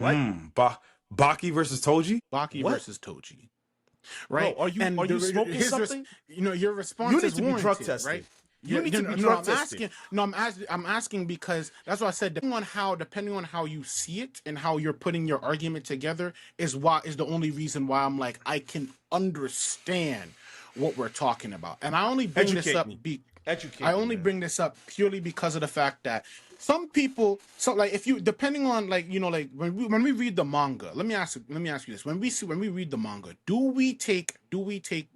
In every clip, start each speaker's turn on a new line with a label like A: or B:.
A: What?
B: Baki versus Toji?
C: Baki
A: What?
C: versus Toji. Right?
A: Bro, are you smoking something?
C: Your response
A: You need
C: is
A: to be drug
C: warranted,
A: tested.
C: right?
A: You need to be drug
C: I'm
A: tested.
C: asking. No, I'm asking because that's what I said. Depending on how you see it and how you're putting your argument together is the only reason why I'm like I can understand what we're talking about. And I only bring this up bring this up purely because of the fact that some people, so like if you depending on like like when we read the manga, let me ask you this: when we read the manga, do we take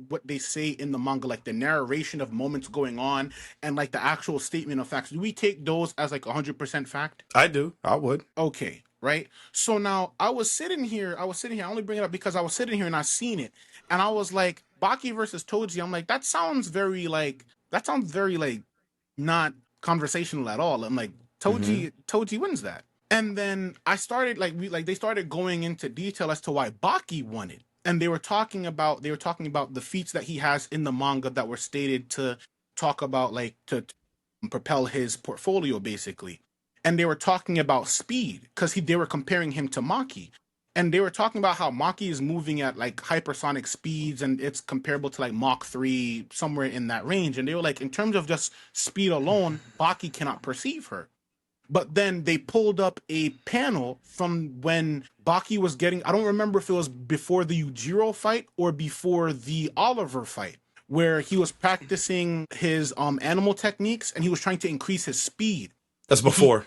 C: what they say in the manga, like the narration of moments going on and like the actual statement of facts, do we take those as like 100% fact?
B: I do. I would.
C: Okay, right. So now I was sitting here. I only bring it up because I was sitting here and I seen it, and I was like, Baki versus Toji. I'm like, that sounds very like not conversational at all. I'm like, Toji wins that. And then I started they started going into detail as to why Baki won it. And they were talking about the feats that he has in the manga that were stated to talk about like to propel his portfolio basically. And they were talking about speed because they were comparing him to Maki. And they were talking about how Maki is moving at like hypersonic speeds and it's comparable to like Mach 3, somewhere in that range. And they were like, in terms of just speed alone, Baki cannot perceive her. But then they pulled up a panel from when Baki was I don't remember if it was before the Yujiro fight or before the Oliver fight, where he was practicing his animal techniques and he was trying to increase his speed.
B: That's before.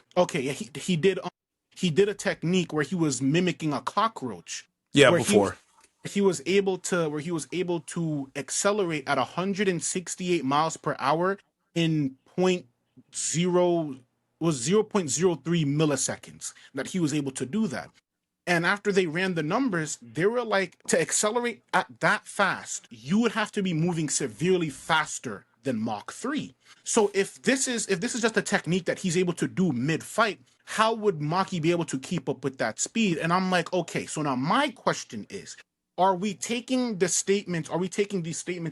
C: He did a technique where he was mimicking a cockroach.
B: Yeah, before.
C: He was able to accelerate at 168 miles per hour in 0.03 milliseconds. That he was able to do that. And after they ran the numbers, they were like, to accelerate at that fast, you would have to be moving severely faster than Mach 3. So if this is just a technique that he's able to do mid-fight, how would Maki be able to keep up with that speed? And I'm like, okay, so now my question is, are we taking these statements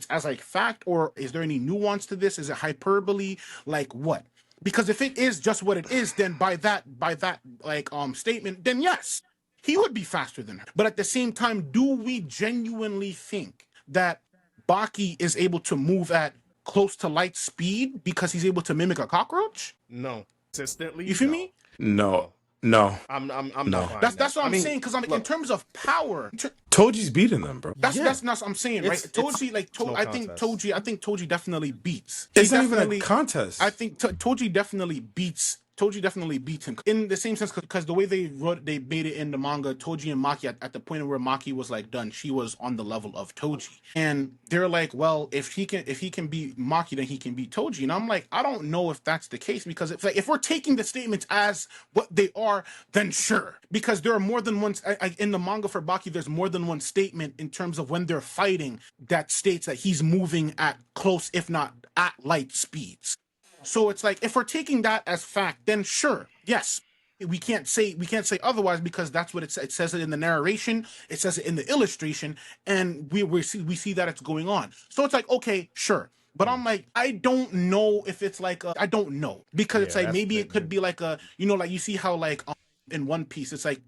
C: as like fact, or is there any nuance to this? Is it hyperbole? Like what? Because if it is just what it is, then by that like statement, then yes, he would be faster than her. But at the same time, do we genuinely think that Baki is able to move at close to light speed because he's able to mimic a cockroach?
A: No. Consistently?
C: You feel me?
B: No.
A: I'm
B: No.
A: not.
C: That's what I'm saying, because in terms of power,
B: Toji's beating them, bro.
C: that's what I'm saying, right? Toji, I think Toji definitely beats.
B: It's not even a contest.
C: I think Toji definitely beats him in the same sense, because the way they made it in the manga, Toji and Maki at the point where Maki was like done, she was on the level of Toji, and they're like, well, if he can beat Maki, then he can beat Toji. And I'm like, I don't know if that's the case, because if we're taking the statements as what they are, then sure, because there are more than one in the manga for Baki. There's more than one statement in terms of when they're fighting that states that he's moving at close, if not at light speeds. So it's like, if we're taking that as fact, then sure, yes, we can't say otherwise, because that's what it says it in the narration, it says it in the illustration, and we see that it's going on. So it's like, okay, sure. But I'm like, I don't know if it's like I don't know, because it's like maybe it could be like a, like you see how like in One Piece, it's like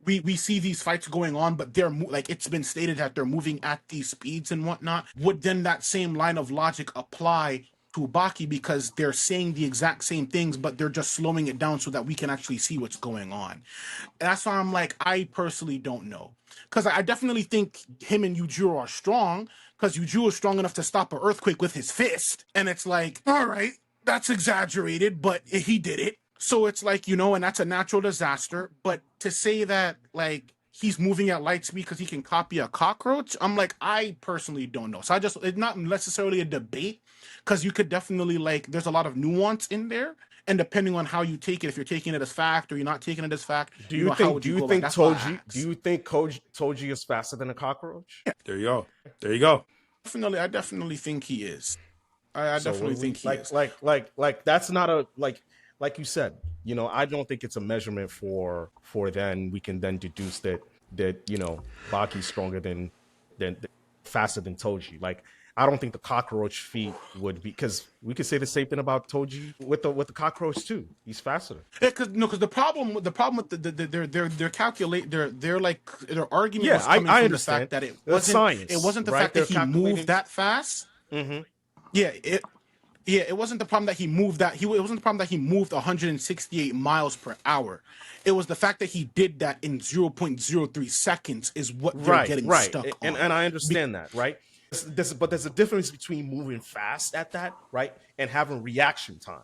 C: we see these fights going on, but they're like, it's been stated that they're moving at these speeds and whatnot. Would then that same line of logic apply to Baki, because they're saying the exact same things, but they're just slowing it down so that we can actually see what's going on? And that's why I'm like, I personally don't know, because I definitely think him and Yujiro are strong, because Yujiro is strong enough to stop an earthquake with his fist, and it's like, all right, that's exaggerated, but he did it. So it's like, and that's a natural disaster. But to say that like he's moving at light speed because he can copy a cockroach, I'm like, I personally don't know. So it's not necessarily a debate, because you could definitely there's a lot of nuance in there, and depending on how you take it, if you're taking it as fact or you're not taking it as fact,
A: do you think Toji is faster than a cockroach?
C: Yeah.
B: There you go.
C: I definitely think he is. I definitely think he is.
A: Like that's not a like you said, I don't think it's a measurement for then we can then deduce that Baki's stronger than faster than Toji. Like, I don't think the cockroach feat would be, because we could say the same thing about Toji with the cockroach too. He's faster.
C: Yeah, because the problem with their argument was coming
A: I
C: from
A: understand.
C: the fact that
A: Science,
C: it wasn't the
A: right?
C: fact that he moved that fast. It wasn't the problem that he moved that. It wasn't the problem that he moved 168 miles per hour. It was the fact that he did that in 0.03 seconds is what they're getting stuck on.
A: And I understand that, right? But there's a difference between moving fast at that, right, and having reaction time,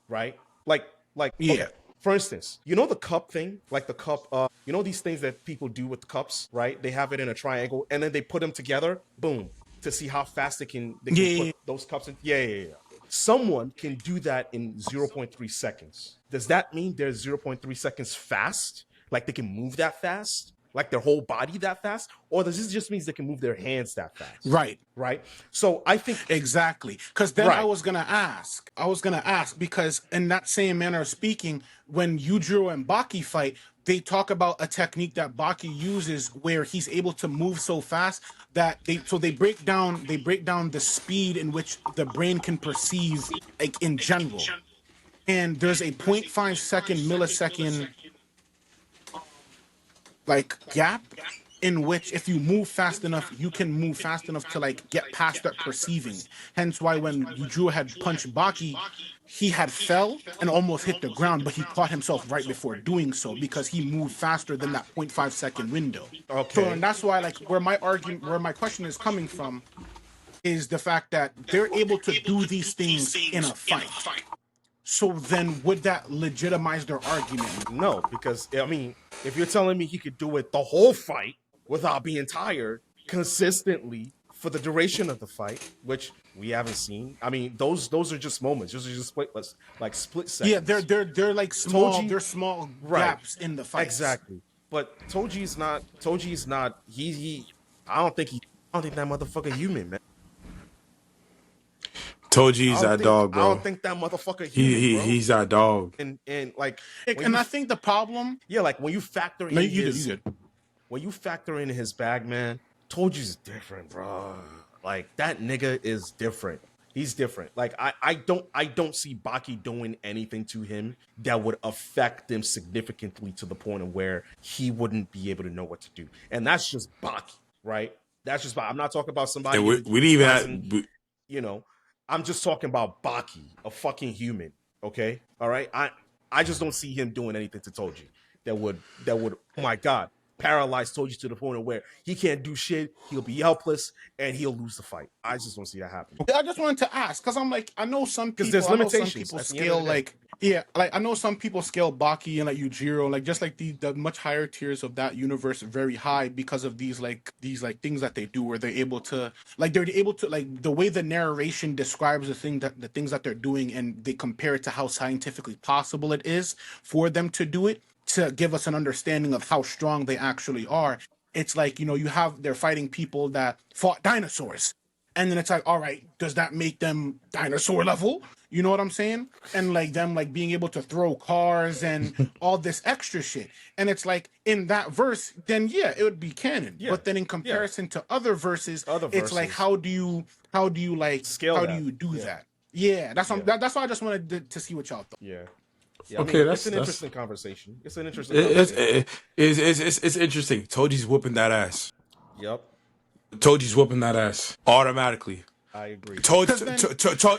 A: right? Okay, for instance, you know the cup thing, like the cup, you know these things that people do with the cups, right? They have it in a triangle, and then they put them together, boom, to see how fast they can put those cups in. Yeah. Someone can do that in 0.3 seconds. Does that mean they're 0.3 seconds fast? Like they can move that fast? Like their whole body that fast? Or does this just means they can move their hands that fast? Right. So I think
C: exactly. Because then I was gonna ask because in that same manner of speaking, when Yujiro and Baki fight, they talk about a technique that Baki uses where he's able to move so fast that they break down the speed in which the brain can perceive, like in general. And there's a 0.5 second millisecond like gap in which if you move fast enough, you can move fast enough to like get past that perceiving. Hence why when Yujiro had punched Baki, he had fell and almost hit the ground, but he caught himself right before doing so because he moved faster than that 0.5 second window.
A: Okay.
C: So and that's why like where my question is coming from is the fact that they're able to do these things in a fight. So then would that legitimize their argument?
A: No, because I mean, if you're telling me he could do it the whole fight without being tired consistently for the duration of the fight, which we haven't seen. I mean, those are just moments. Those are just split seconds.
C: Yeah, they're like small. They're small gaps in the fight.
A: Exactly. But Toji's not. I don't think that motherfucker human, man.
B: Toji's that dog, bro.
A: I don't think that motherfucker human, bro.
B: He's that dog.
A: And like,
C: I think the problem.
A: Yeah, like when you factor in when you factor in his bag, man, Toji's different, bro. Like that nigga is different. He's different. Like I don't see Baki doing anything to him that would affect him significantly to the point of where he wouldn't be able to know what to do. And that's just Baki, right? That's just Baki. I'm not talking about somebody.
B: We didn't even have,
A: you know. I'm just talking about Baki, a fucking human. Okay, all right. I just don't see him doing anything to Toji that would. Oh my God, paralyze Toji to the point of where he can't do shit. He'll be helpless and he'll lose the fight. I just don't see that happening.
C: I just wanted to ask because I'm like, I know some people.
A: Because there's limitations.
C: Some people scale like I know some people scale Baki and like Yujiro, like just like the much higher tiers of that universe very high because of these things that they do where they're able to like the way the narration describes the things that they're doing and they compare it to how scientifically possible it is for them to do it to give us an understanding of how strong they actually are. It's like, you know, they're fighting people that fought dinosaurs. And then it's like, all right, does that make them dinosaur level? You know what I'm saying? And like them like being able to throw cars and all this extra shit. And it's like in that verse, then yeah, it would be canon. Yeah. But then in comparison to other verses, it's like how do you like scale how do you do that? Yeah, that's why I just wanted to see what y'all thought.
A: Yeah,
B: okay,
A: I mean, it's an interesting conversation. It's an interesting conversation.
B: It's interesting. Toji's whooping that ass.
A: Yep.
B: Toji's whooping that ass automatically.
A: I agree.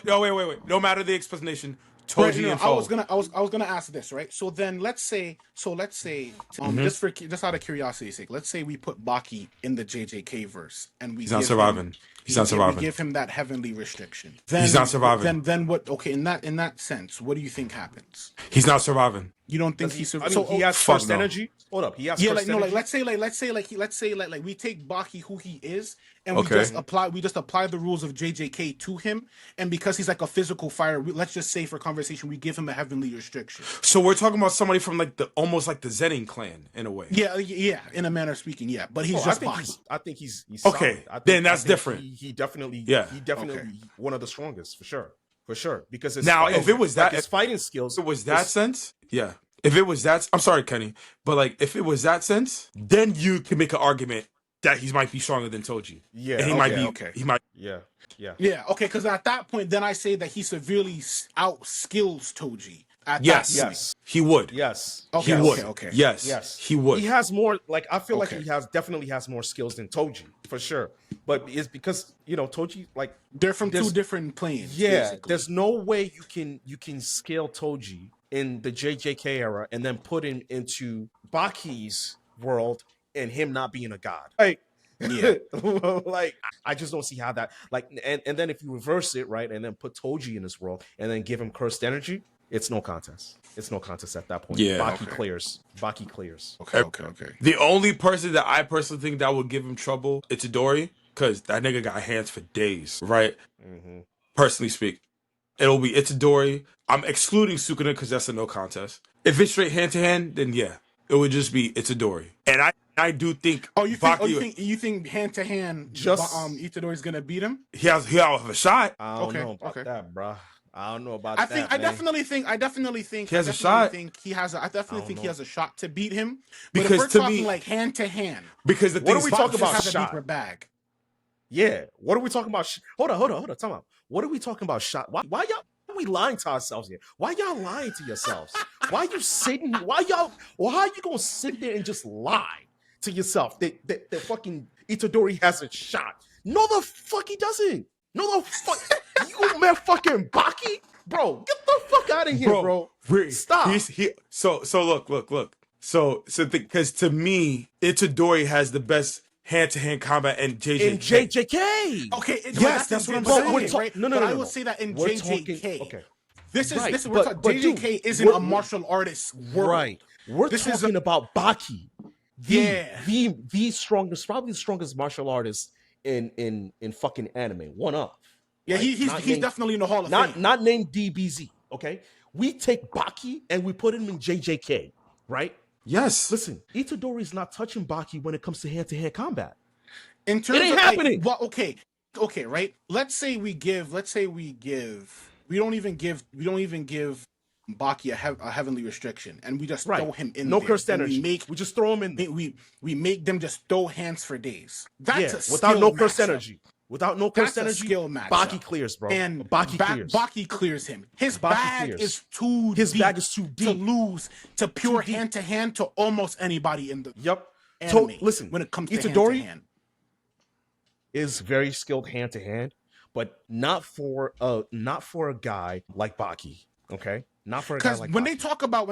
B: No, wait. No matter the explanation, Toji and
C: I was gonna ask this, right? So then let's say just out of curiosity's sake, let's say we put Baki in the JJK verse and
B: he's not surviving. He's not surviving.
C: We give him that heavenly restriction.
B: Then, he's not surviving.
C: Then what? Okay, in that sense, what do you think happens?
B: He's not surviving.
C: You don't think he's surviving?
A: I mean, he has first energy. Hold up, he has first energy.
C: Let's say we take Baki who he is, and we just apply the rules of JJK to him, and because he's like a physical fighter, let's just say for conversation, we give him a heavenly restriction.
B: So we're talking about somebody from like almost like the Zenin clan in a way.
C: Yeah, in a manner of speaking, yeah. But he's just Baki.
A: I think he's
B: okay. Then that's different.
A: He definitely one of the strongest for sure. Because
B: if it was that,
A: his fighting skills,
B: it was that sense, yeah. If it was that, I'm sorry, Kenny, but like if it was that sense, then you can make an argument that he might be stronger than Toji.
A: Yeah,
B: and he might be.
A: Yeah. Yeah.
C: Yeah, okay, because at that point, then I say that he severely outskills Toji. At
B: Yes.
C: that point.
A: Yes.
B: He would.
A: Yes.
C: Okay,
B: He would.
C: okay.
B: Yes.
A: Yes.
B: He would.
A: He has more, like, I feel like
C: Okay.
A: he definitely has more skills than Toji, for sure. But it's because, Toji, like,
C: They're from two different planes.
A: yeah,
C: basically.
A: there's no way you can scale Toji in the JJK era and then put him into Baki's world and him not being a god. Like,
C: Yeah.
A: like, I just don't see how that, like, and then if you reverse it, right, and then put Toji in this world and then give him cursed energy, it's no contest. It's no contest at that point.
B: Yeah.
A: Baki clears. Baki clears.
C: Okay.
B: The only person that I personally think that would give him trouble, it's Itadori, because that nigga got hands for days, right?
A: Mm-hmm.
B: Personally speak, it'll be Itadori. I'm excluding Sukuna because that's a no contest. If it's straight hand to hand, then yeah, it would just be Itadori. And I do think.
C: Oh, you think hand to hand,
A: Just
C: Itadori's gonna beat him?
B: He'll have a shot.
A: I don't know about that, bro. I don't know about that.
C: I definitely think
B: he has a shot.
C: I definitely think he has a shot to beat him.
B: Because
C: but if we're
B: to
C: talking
B: me,
C: like hand to hand,
B: because the
A: what
B: thing
A: are we talking about?
C: has a
A: Shot
C: deeper bag.
A: Yeah. What are we talking about? Hold on. Time out. What are we talking about? Shot. Why y'all? Are we lying to ourselves here? Why y'all lying to yourselves? Why you sitting? Why you gonna sit there and just lie to yourself that fucking Itadori has a shot? No, the fuck he doesn't. No, the fuck. You man fucking Baki? Bro, get the fuck out of here, bro. Stop.
B: So look. So because to me, Itadori has the best hand-to-hand combat in JJK.
A: In JJK.
C: Okay,
B: yes, that's what I'm saying.
C: Right?
A: No.
C: I will say that in JJK.
A: Okay.
C: This is
A: Right,
C: JJK
A: dude,
C: isn't a martial artist world.
A: Right. We're talking about Baki. The strongest, probably the strongest martial artist in fucking anime. One up.
C: Yeah,
A: right?
C: he's definitely in the Hall of Fame.
A: Not named DBZ. Okay, we take Baki and we put him in JJK. Right.
B: Yes.
A: Listen, Itadori's not touching Baki when it comes to hand combat.
C: In terms
A: it ain't
C: of
A: happening.
C: Well, okay, right. Let's say we don't even give Baki a heavenly restriction, and we just throw him in.
A: No
C: there.
A: cursed energy. We just throw him in there.
C: We make them just throw hands for days. That's
A: without no cursed energy. Without no cursed energy,
C: skill match.
A: Baki clears, bro.
C: And
A: Baki
C: clears him. His bag is too deep to lose to pure hand to hand to almost anybody in the anime.
A: So listen,
C: when it comes to
A: Itadori
C: hand
A: is very skilled hand to hand, but not for a guy like Baki. Okay, not for a guy like
C: when
A: Baki.
C: they talk about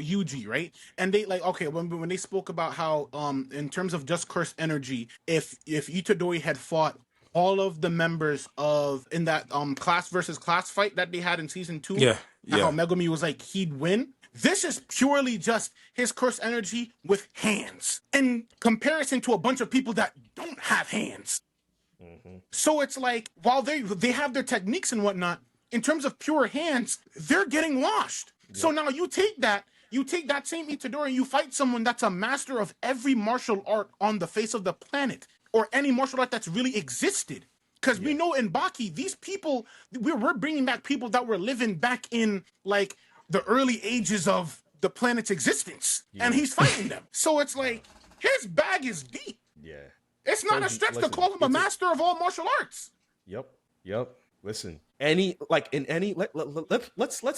C: Yuji, right? And they when they spoke about how in terms of just cursed energy, if Itadori had fought all of the members in that class versus class fight that they had in season 2, how Megumi was like he'd win. This is purely just his cursed energy with hands in comparison to a bunch of people that don't have hands. Mm-hmm. So it's like while they have their techniques and whatnot, in terms of pure hands, they're getting washed. Yep. So now you take that same Itadori and you fight someone that's a master of every martial art on the face of the planet, or any martial art that's really existed. Because we know in Baki, these people, we're bringing back people that were living back in like the early ages of the planet's existence, and he's fighting them. So it's like his bag is deep.
A: Yeah,
C: it's not a stretch to call him a master of all martial arts.
A: Yep. Listen, let's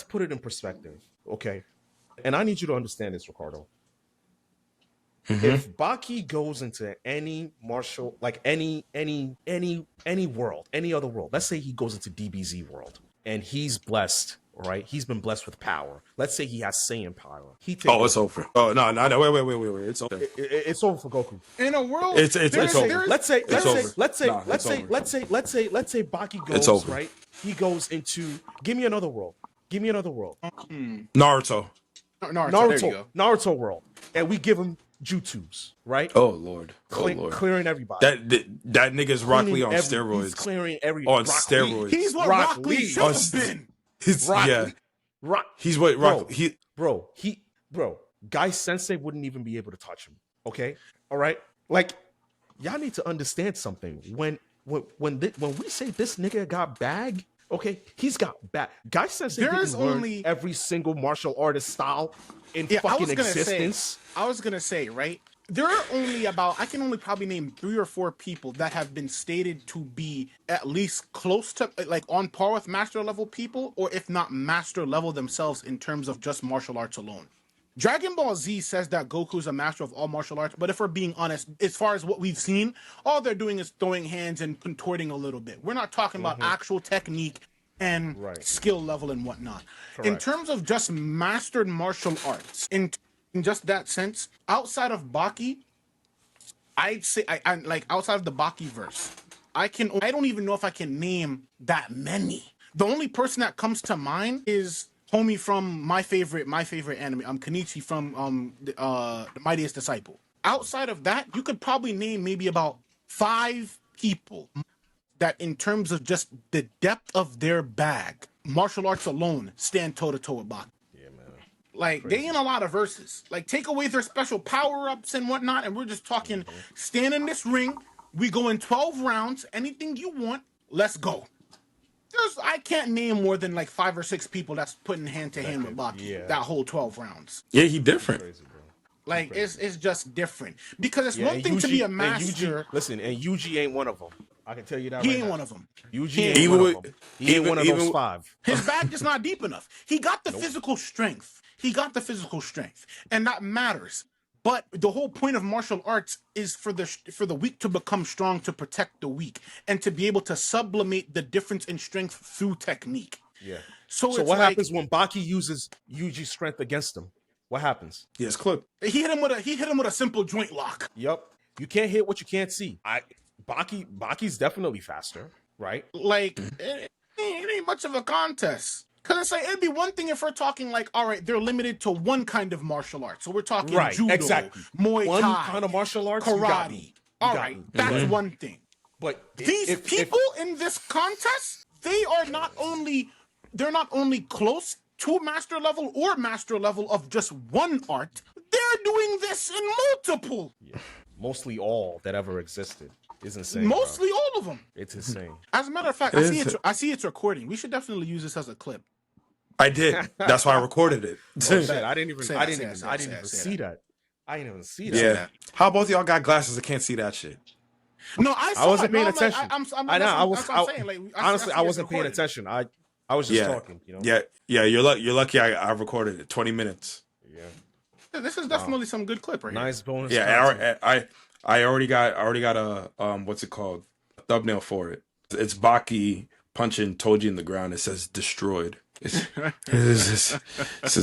A: put it in perspective, okay? And I need you to understand this, Ricardo. Mm-hmm. If Baki goes into any martial, like any world, any other world, let's say he goes into DBZ world and he's blessed, right? He's been blessed with power. Let's say he has Saiyan power.
B: It's over. Oh no, wait. It's over.
A: It's over for Goku.
C: In a world,
B: it's over.
A: Let's say Baki goes, right? He goes into, give me another world.
B: Naruto.
A: Naruto world, and we give him jutsus, right?
B: Oh Lord.
A: Clearing everybody.
B: That nigga's Rock Lee on steroids.
A: He's clearing everybody
B: on steroids.
C: He's what Rock Lee should have been.
B: He's what Rock.
A: Bro. Guy Sensei wouldn't even be able to touch him. Okay, all right. Like, y'all need to understand something. When we say this nigga got bag, okay, he's got bag. Guy Sensei didn't learn every single martial artist style in fucking existence.
C: I was gonna say, right? there are only about, I can only probably name 3 or 4 people that have been stated to be at least close to, like, on par with master level people, or if not master level themselves in terms of just martial arts alone. Dragon Ball Z says that Goku's a master of all martial arts, but if we're being honest, as far as what we've seen, all they're doing is throwing hands and contorting a little bit. We're not talking about actual technique and skill level and whatnot.
A: Correct.
C: In terms of just mastered martial arts, in just that sense, outside of Baki, I'd say I like outside of the Baki verse, I don't even know if I can name that many. The only person that comes to mind is homie from my favorite anime, Kenichi from the Mightiest Disciple. Outside of that, you could probably name maybe about 5 people that, in terms of just the depth of their bag, martial arts alone, stand toe to toe with Baki.
A: Yeah, man.
C: Like, they in a lot of verses. Like, take away their special power-ups and whatnot, and we're just talking, stand in this ring, we go in 12 rounds, anything you want, let's go. I can't name more than like 5 or 6 people that's putting hand to hand with Baki that whole 12 rounds.
B: Yeah, he different.
A: Crazy,
C: like it's just different, because it's one thing to be a master.
A: Listen, and Yuji ain't one of them. I can tell you that.
C: He ain't one of them.
A: Yuji ain't one of them. He ain't one of those 5.
C: His bag is not deep enough. He got the physical strength. And that matters. But the whole point of martial arts is for the weak to become strong, to protect the weak, and to be able to sublimate the difference in strength through technique.
A: Yeah.
C: So
A: what happens when Baki uses Yuji's strength against him? What happens?
B: Yes, clip.
C: He hit him with a simple joint lock.
A: Yep. You can't hit what you can't see. Baki's definitely faster, right?
C: Like, it ain't much of a contest. Because it's like, it'd be one thing if we're talking like, all right, they're limited to one kind of martial art. So we're talking judo, Muay Thai,
A: one kind of martial arts,
C: karate. All right, that's one thing.
A: But
C: these people in this contest, they're not only close to master level or master level of just one art, they're doing this in multiple.
A: Yeah. Mostly all that ever existed. Is insane.
C: Mostly all of them.
A: It's insane.
C: As a matter of fact, I see it's recording. We should definitely use this as a clip.
B: I did. That's why I recorded it.
A: Oh, shit. I didn't even see that. I didn't even see that.
B: Yeah. How both of y'all got glasses and can't see that shit?
C: No, I
A: wasn't paying attention.
C: Honestly,
A: I wasn't paying attention. I was just talking. You know.
B: Yeah. You're lucky. I recorded it. 20 minutes.
C: Yeah. This is definitely some good clip right here.
A: Nice bonus.
B: Yeah, and I already got a what's it called? A thumbnail for it. It's Baki punching Toji in the ground. It says destroyed. It says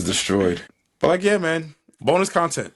B: destroyed. But like, yeah, man, bonus content.